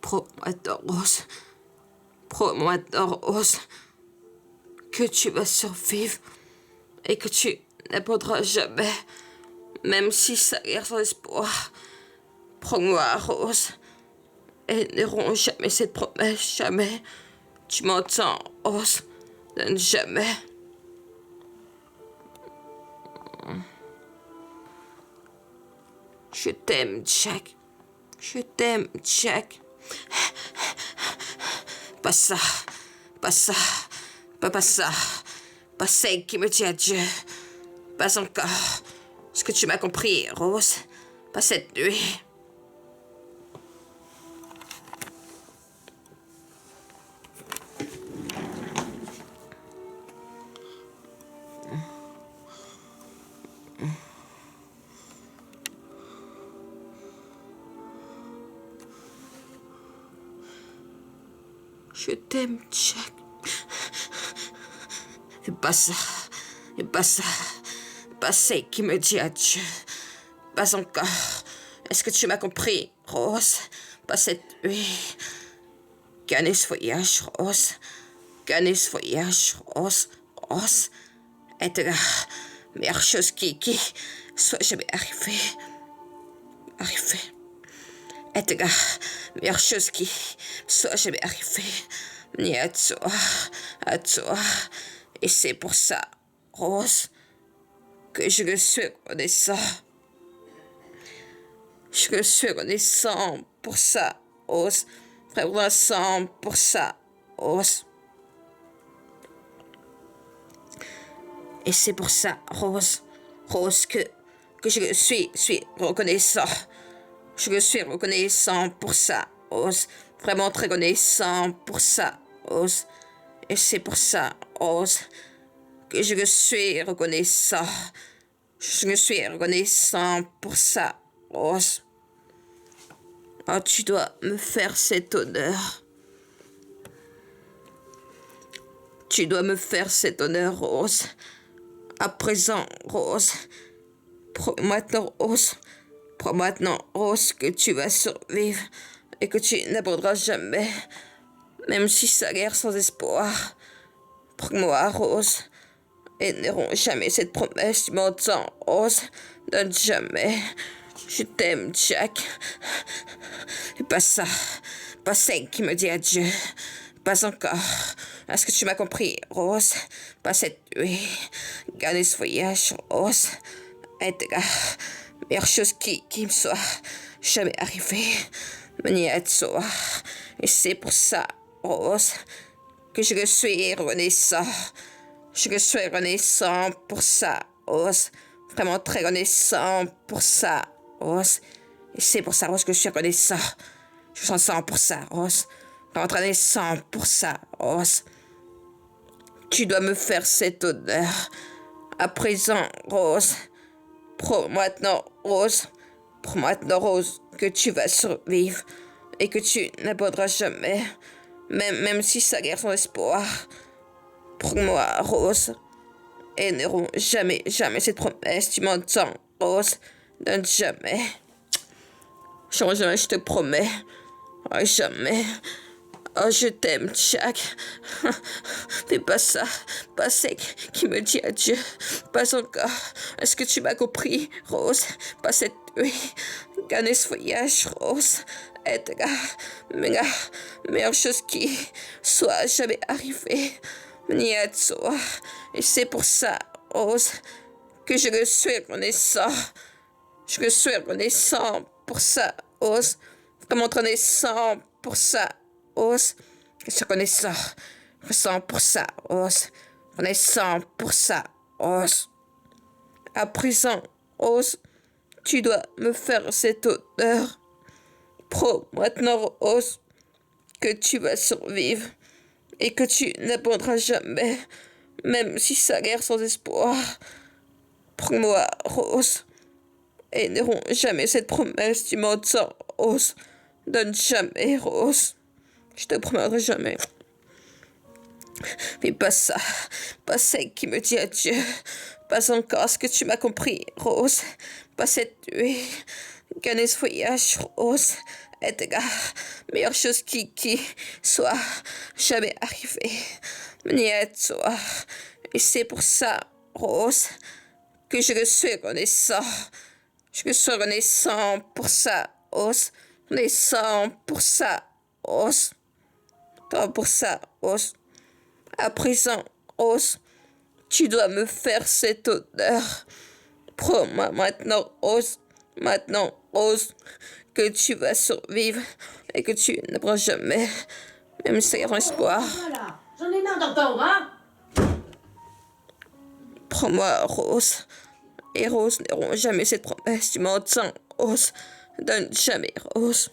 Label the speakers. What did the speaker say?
Speaker 1: Promets-moi, Rose. Promets-moi, Rose, que tu vas survivre et que tu n'abandonneras jamais, même si ça guerre sans espoir. Prends-moi, Rose, et n'auront jamais cette promesse, jamais. Tu m'entends, Rose, ne jamais. Je t'aime, Jack. Je t'aime, Jack. Pas ça, pas ça, pas ça. Pas celle qui me dit adieu. Pas encore. Est-ce que tu m'as compris, Rose? Pas cette nuit. Je t'aime, Jack. Et pas ça, et pas ça. Pas celle qui me dit adieu. Pas encore. Est-ce que tu m'as compris, Rose? Pas cette nuit. Gagner ce voyage, Rose. Gagner ce voyage, Rose. Rose. Être la meilleure chose qui soit jamais arrivée. Être la meilleure chose qui soit jamais arrivée. Ni à toi, à toi. Et c'est pour ça, Rose, que je le suis reconnaissant. Je le suis reconnaissant pour ça, Rose. Reconnaissant pour ça, Rose. Et c'est pour ça, Rose, que je le suis reconnaissant. Je le suis reconnaissant pour ça, Rose. Vraiment très reconnaissant pour ça, Rose. Et c'est pour ça, Rose, que je le suis reconnaissant. Je le suis reconnaissant pour ça, Rose. Oh, tu dois me faire cet honneur. Tu dois me faire cet honneur, Rose. À présent, Rose. Prends maintenant, Rose, que tu vas survivre et que tu n'abandonneras jamais, même si ça a l'air sans espoir. Prends-moi, Rose, et n'auront jamais cette promesse, tu m'entends, Rose, donne jamais. Je t'aime, Jack. Et pas ça, pas celle qui me dit adieu. Pas encore. Est-ce que tu m'as compris, Rose? Pas cette nuit. Garder ce voyage, Rose. Être la meilleure chose qui me soit jamais arrivée. Ni à toi. Et c'est pour ça, Rose, que je le suis reconnaissant. Je le suis reconnaissant pour ça, Rose. Vraiment très reconnaissant pour ça, Rose. Et c'est pour ça, Rose, que je suis reconnaissant. Je suis reconnaissant pour ça, Rose. Vraiment très reconnaissant pour ça, Rose. Tu dois me faire cet honneur. À présent, Rose. Prends maintenant, Rose. Prends maintenant, Rose, que tu vas survivre et que tu n'abandonneras jamais, même si ça guerre sans espoir. Prends-moi, Rose, et n'auront jamais cette promesse. Tu m'entends, Rose? Donne jamais. Jamais, je te promets. Oh, jamais. Oh, je t'aime, Jack. Fais pas ça. Pas celle qui me dit adieu. Pas encore. Est-ce que tu m'as compris, Rose? Pas cette nuit. Gagner ce voyage, Rose. Être la meilleure chose qui soit jamais arrivée. Ni à toi. Et c'est pour ça, Rose, que je le suis reconnaissant. Je le suis reconnaissant pour ça, Rose. Vraiment reconnaissant pour ça, Rose. Je suis reconnaissant pour ça, Rose. Reconnaissant pour ça, Rose. À présent, Rose, tu dois me faire cet honneur. Prends maintenant, Rose, que tu vas survivre et que tu n'abandonneras jamais, même si ça a l'air sans espoir. Prends-moi, Rose, et n'auront jamais cette promesse, tu m'entends, Rose. Donne jamais, Rose. Je te promets jamais. Mais pas ça, pas celle qui me dit adieu. Pas encore, ce que tu m'as compris, Rose. Pas cette nuit. Gagner ce voyage, Rose. est la meilleure chose qui soit jamais arrivée. Ni à toi. Et c'est pour ça, Rose, que je le suis reconnaissant. Je le suis reconnaissant pour ça, Rose. Reconnaissant pour ça, Rose. Toi pour ça, Rose. À présent, Rose, tu dois me faire cet honneur. Prends-moi maintenant, Rose. Maintenant, Rose, que tu vas survivre et que tu ne pourras jamais, même si c'est un espoir.
Speaker 2: Voilà, j'en ai marre d'entendre, hein.
Speaker 1: Prends-moi, Rose. Et Rose n'auront jamais cette promesse. Tu m'entends, Rose. Donne jamais, Rose.